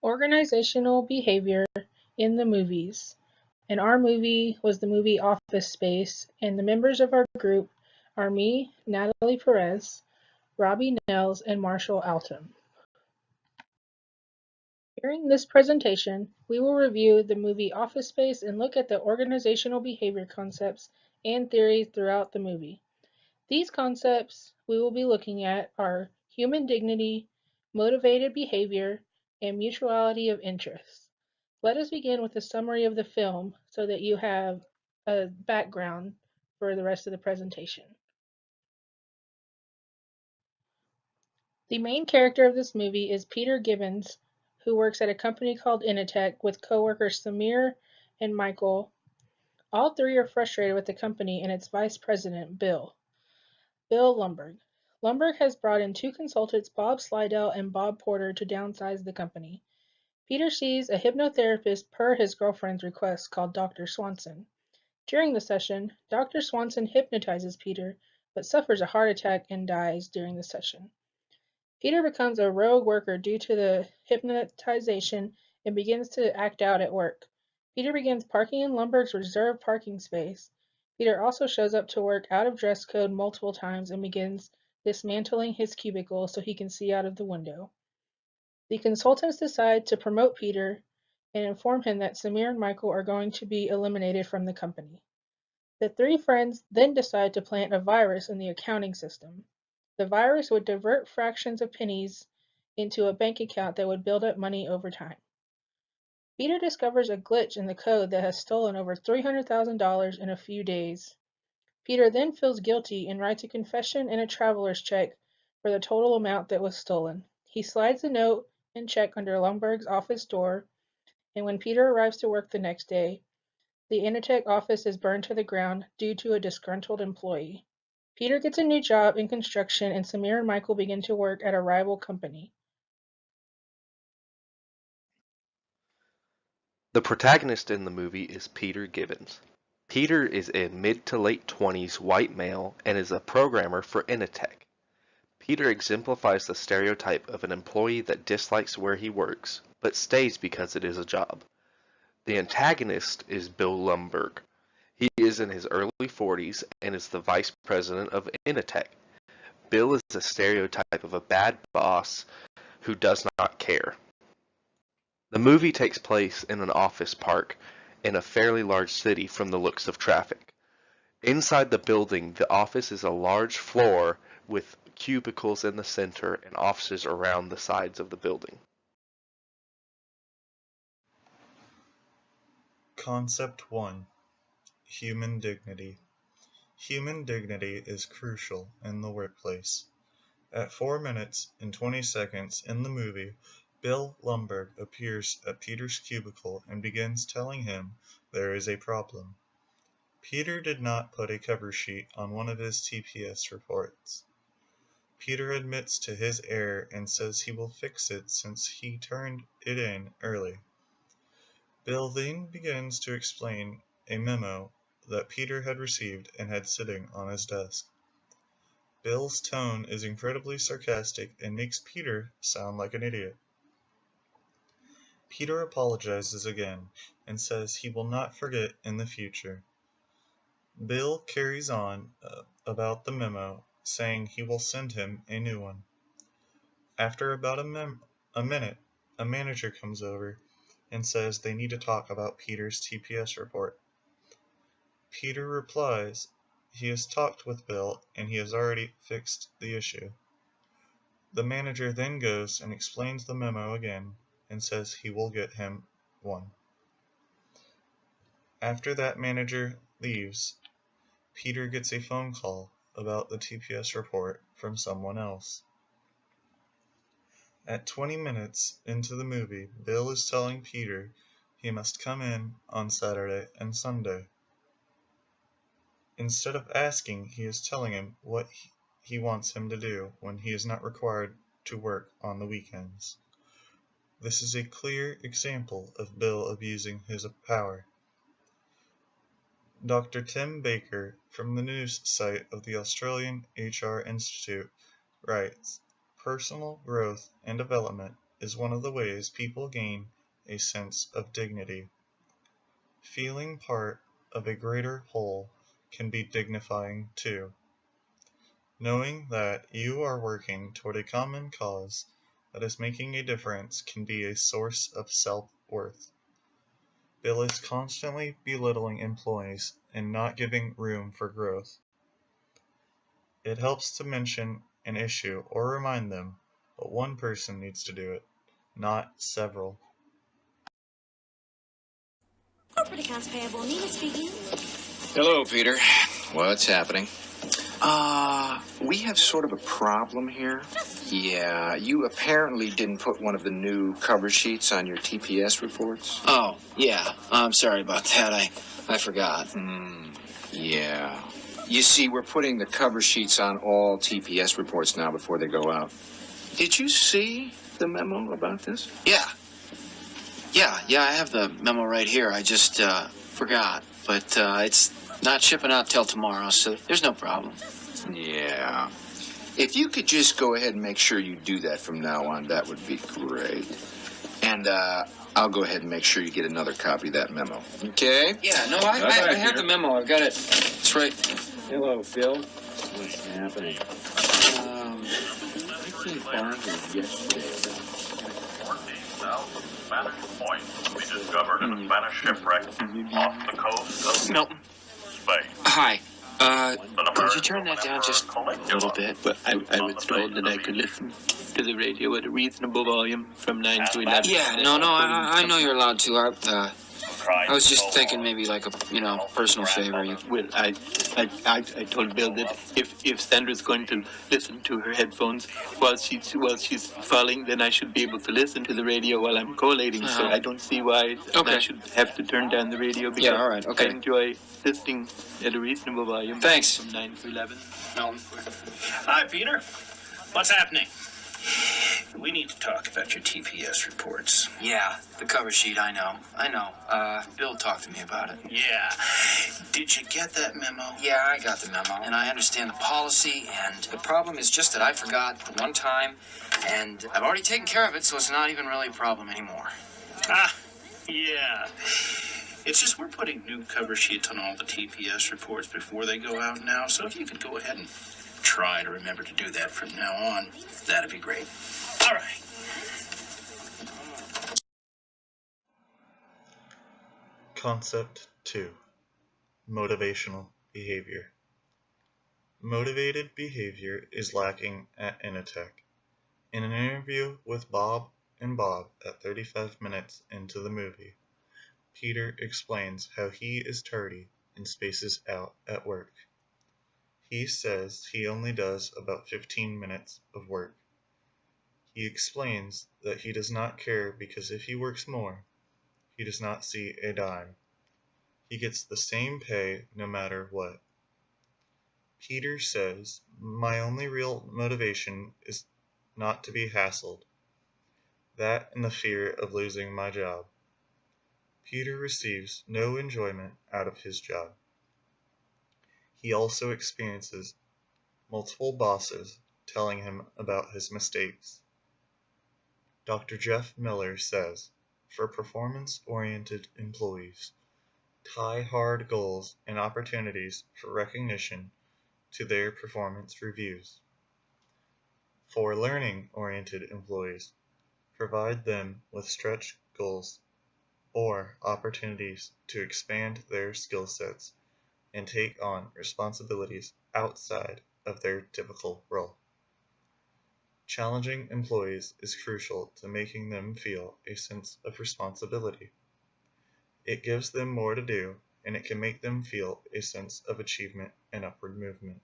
Organizational behavior in the movies. And our movie was the movie Office Space, and the members of our group are me, Natalie Perez, Robbie Nels, and Marshall Altum. During this presentation, we will review the movie Office Space and look at the organizational behavior concepts and theories throughout the movie. These concepts we will be looking at are human dignity, motivated behavior, and mutuality of interest. Let us begin with a summary of the film so that you have a background for the rest of the presentation. The main character of this movie is Peter Gibbons, who works at a company called Initech with coworkers Samir and Michael. All three are frustrated with the company and its vice president, Bill Lumberg. Lumberg has brought in two consultants, Bob Slidell and Bob Porter, to downsize the company. Peter sees a hypnotherapist per his girlfriend's request called Dr. Swanson. During the session, Dr. Swanson hypnotizes Peter, but suffers a heart attack and dies during the session. Peter becomes a rogue worker due to the hypnotization and begins to act out at work. Peter begins parking in Lumberg's reserved parking space. Peter also shows up to work out of dress code multiple times and begins dismantling his cubicle so he can see out of the window. The consultants decide to promote Peter and inform him that Samir and Michael are going to be eliminated from the company. The three friends then decide to plant a virus in the accounting system. The virus would divert fractions of pennies into a bank account that would build up money over time. Peter discovers a glitch in the code that has stolen over $300,000 in a few days. Peter then feels guilty and writes a confession and a traveler's check for the total amount that was stolen. He slides the note and check under Lumberg's office door, and when Peter arrives to work the next day, the Initech office is burned to the ground due to a disgruntled employee. Peter gets a new job in construction, and Samir and Michael begin to work at a rival company. The protagonist in the movie is Peter Gibbons. Peter is a mid to late 20s white male and is a programmer for Initech. Peter exemplifies the stereotype of an employee that dislikes where he works, but stays because it is a job. The antagonist is Bill Lumberg. He is in his early 40s and is the vice president of Initech. Bill is a stereotype of a bad boss who does not care. The movie takes place in an office park in a fairly large city from the looks of traffic. Inside the building, the office is a large floor with cubicles in the center and offices around the sides of the building. Concept 1. Human dignity. Human dignity is crucial in the workplace. At 4 minutes and 20 seconds in the movie, Bill Lumberg appears at Peter's cubicle and begins telling him there is a problem. Peter did not put a cover sheet on one of his TPS reports. Peter admits to his error and says he will fix it since he turned it in early. Bill then begins to explain a memo that Peter had received and had sitting on his desk. Bill's tone is incredibly sarcastic and makes Peter sound like an idiot. Peter apologizes again and says he will not forget in the future. Bill carries on about the memo, saying he will send him a new one. After about a minute, a manager comes over and says they need to talk about Peter's TPS report. Peter replies he has talked with Bill and he has already fixed the issue. The manager then goes and explains the memo again and says he will get him one. After that manager leaves, Peter gets a phone call about the TPS report from someone else. At 20 minutes into the movie, Bill is telling Peter he must come in on Saturday and Sunday. Instead of asking, he is telling him what he wants him to do when he is not required to work on the weekends. This is a clear example of Bill abusing his power. Dr. Tim Baker, from the news site of the Australian HR Institute, writes, "Personal growth and development is one of the ways people gain a sense of dignity. Feeling part of a greater whole can be dignifying too. Knowing that you are working toward a common cause that is making a difference can be a source of self-worth. Bill is constantly belittling employees and not giving room for growth. It helps to mention an issue or remind them, but one person needs to do it, not several. Corporate accounts payable. Nina speaking. Hello, Peter. What's happening? We have sort of a problem here. Yeah, you apparently didn't put one of the new cover sheets on your TPS reports. Oh, yeah. I'm sorry about that. I forgot. Yeah. You see, we're putting the cover sheets on all TPS reports now before they go out. Did you see the memo about this? Yeah. Yeah, I have the memo right here. I just forgot. But it's not shipping out till tomorrow, so there's no problem. Yeah. If you could just go ahead and make sure you do that from now on, that would be great. And I'll go ahead and make sure you get another copy of that memo. Okay? Yeah, no, I have the memo. I've got it. It's right. Hello, Phil. What's happening? I came by here yesterday. 14,000 Spanish points to be discovered in a Spanish shipwreck off the coast of Milton. Spain. Hi. The Could you turn that down just a little bit? But I was told that I could listen to the radio at a reasonable volume from 9 to 11. Yeah, no, I know you're allowed to. I was just thinking maybe like a, personal favor. Well, I told Bill that if Sandra's going to listen to her headphones while she's falling, then I should be able to listen to the radio while I'm collating. So I don't see why I should have to turn down the radio because all right, okay. I enjoy listening at a reasonable volume. Thanks. From 9 to 11. Hi, Peter. What's happening? We need to talk about your TPS reports. Yeah, the cover sheet, I know. Bill talked to me about it. Yeah. Did you get that memo? Yeah, I got the memo, and I understand the policy, and the problem is just that I forgot one time, and I've already taken care of it, so it's not even really a problem anymore. Yeah. It's just we're putting new cover sheets on all the TPS reports before they go out now, so if you could go ahead and try to remember to do that from now on, that'd be great. All right. Concept 2. Motivational behavior. Motivated behavior is lacking at Initech. In an interview with Bob and Bob at 35 minutes into the movie, Peter explains how he is tardy and spaces out at work. He says he only does about 15 minutes of work. He explains that he does not care because if he works more, he does not see a dime. He gets the same pay no matter what. Peter says, "My only real motivation is not to be hassled. That and the fear of losing my job." Peter receives no enjoyment out of his job. He also experiences multiple bosses telling him about his mistakes. Dr. Jeff Miller says, for performance-oriented employees, tie hard goals and opportunities for recognition to their performance reviews. For learning-oriented employees, provide them with stretch goals or opportunities to expand their skill sets and take on responsibilities outside of their typical role. Challenging employees is crucial to making them feel a sense of responsibility. It gives them more to do, and it can make them feel a sense of achievement and upward movement.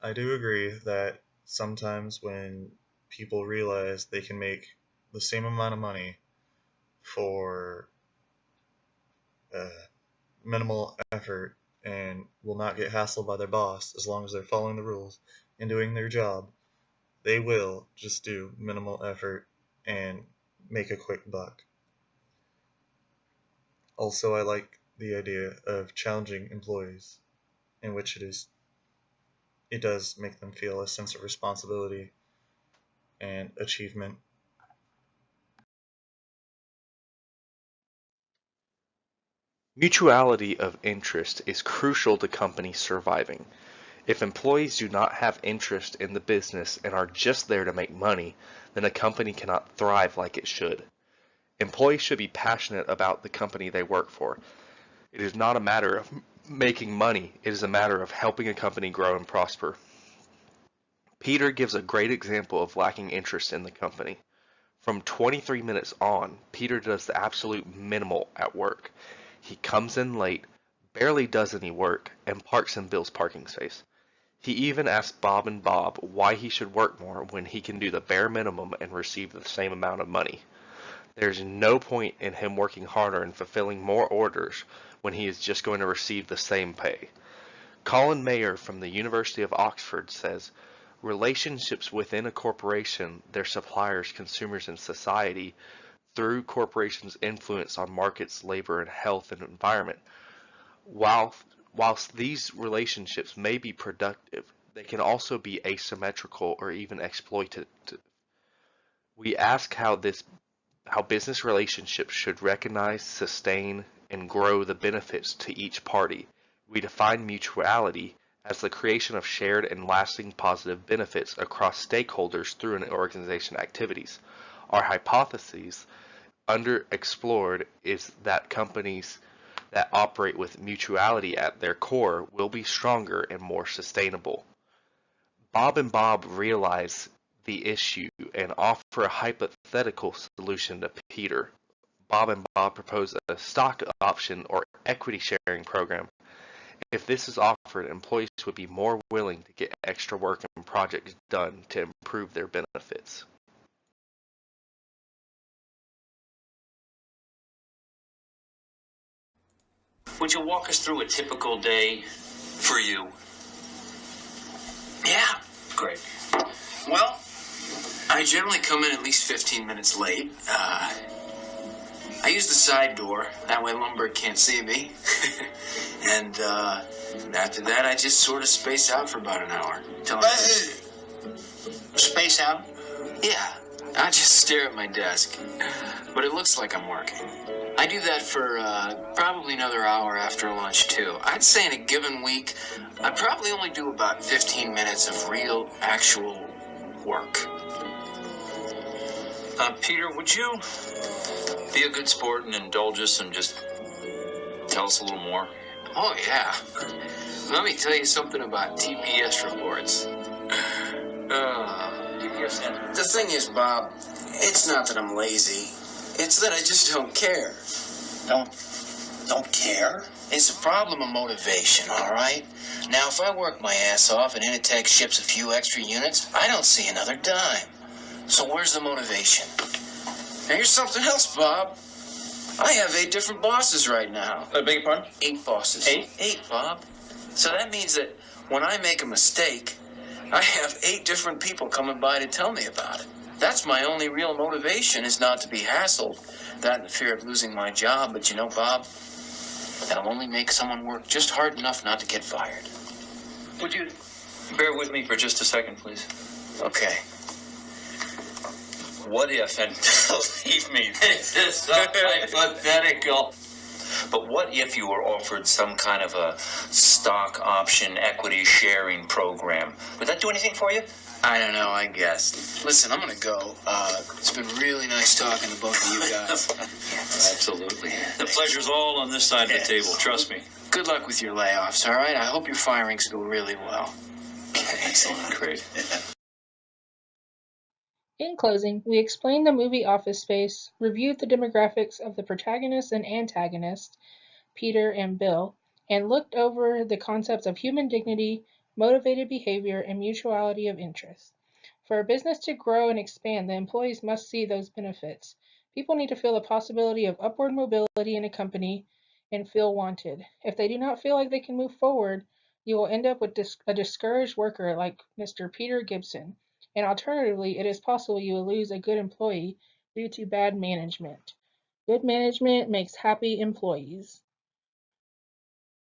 I do agree that sometimes when people realize they can make the same amount of money for minimal effort and will not get hassled by their boss as long as they're following the rules and doing their job, they will just do minimal effort and make a quick buck. Also, I like the idea of challenging employees, in which it does make them feel a sense of responsibility and achievement. Mutuality of interest is crucial to companies surviving. If employees do not have interest in the business and are just there to make money, then a company cannot thrive like it should. Employees should be passionate about the company they work for. It is not a matter of making money, it is a matter of helping a company grow and prosper. Peter gives a great example of lacking interest in the company. From 23 minutes on, Peter does the absolute minimal at work. He comes in late, barely does any work, and parks in Bill's parking space. He even asks Bob and Bob why he should work more when he can do the bare minimum and receive the same amount of money. There's no point in him working harder and fulfilling more orders when he is just going to receive the same pay. Colin Mayer from the University of Oxford says, relationships within a corporation, their suppliers, consumers, and society, through corporations' influence on markets, labor, and health and environment. Whilst these relationships may be productive, they can also be asymmetrical or even exploitative. We ask how business relationships should recognize, sustain, and grow the benefits to each party. We define mutuality as the creation of shared and lasting positive benefits across stakeholders through an organization activities. Our hypothesis, underexplored, is that companies that operate with mutuality at their core will be stronger and more sustainable. Bob and Bob realize the issue and offer a hypothetical solution to Peter. Bob and Bob propose a stock option or equity sharing program. If this is offered, employees would be more willing to get extra work and projects done to improve their benefits. Would you walk us through a typical day for you? Yeah, great. Well, I generally come in at least 15 minutes late. I use the side door. That way Lumberg can't see me. And after that, I just sort of space out for about an hour. Space out? Yeah, I just stare at my desk. But it looks like I'm working. I do that for probably another hour after lunch, too. I'd say in a given week, I probably only do about 15 minutes of real, actual work. Peter, would you be a good sport and indulge us and just tell us a little more? Oh, yeah. Let me tell you something about TPS reports. The thing is, Bob, it's not that I'm lazy. It's that I just don't care. Don't care? It's a problem of motivation, all right? Now, if I work my ass off and Initech ships a few extra units, I don't see another dime. So where's the motivation? Now, here's something else, Bob. I have 8 different bosses right now. I beg your pardon? 8 bosses. 8? 8, Bob. So that means that when I make a mistake, I have 8 different people coming by to tell me about it. That's my only real motivation, is not to be hassled. That and the fear of losing my job. But you know, Bob, that'll only make someone work just hard enough not to get fired. Would you bear with me for just a second, please? Okay. What if, and believe me, this is so hypothetical, but what if you were offered some kind of a stock option equity sharing program? Would that do anything for you? I don't know, I guess. Listen, I'm gonna go. It's been really nice talking to both of you guys. Absolutely. The pleasure's all on this side of the table, trust me. Good luck with your layoffs, all right? I hope your firings go really well. Excellent, great. In closing, we explained the movie Office Space, reviewed the demographics of the protagonist and antagonist, Peter and Bill, and looked over the concepts of human dignity, motivated behavior, and mutuality of interest. For a business to grow and expand, the employees must see those benefits. People need to feel the possibility of upward mobility in a company and feel wanted. If they do not feel like they can move forward, you will end up with a discouraged worker like Mr. Peter Gibson. And alternatively, it is possible you will lose a good employee due to bad management. Good management makes happy employees.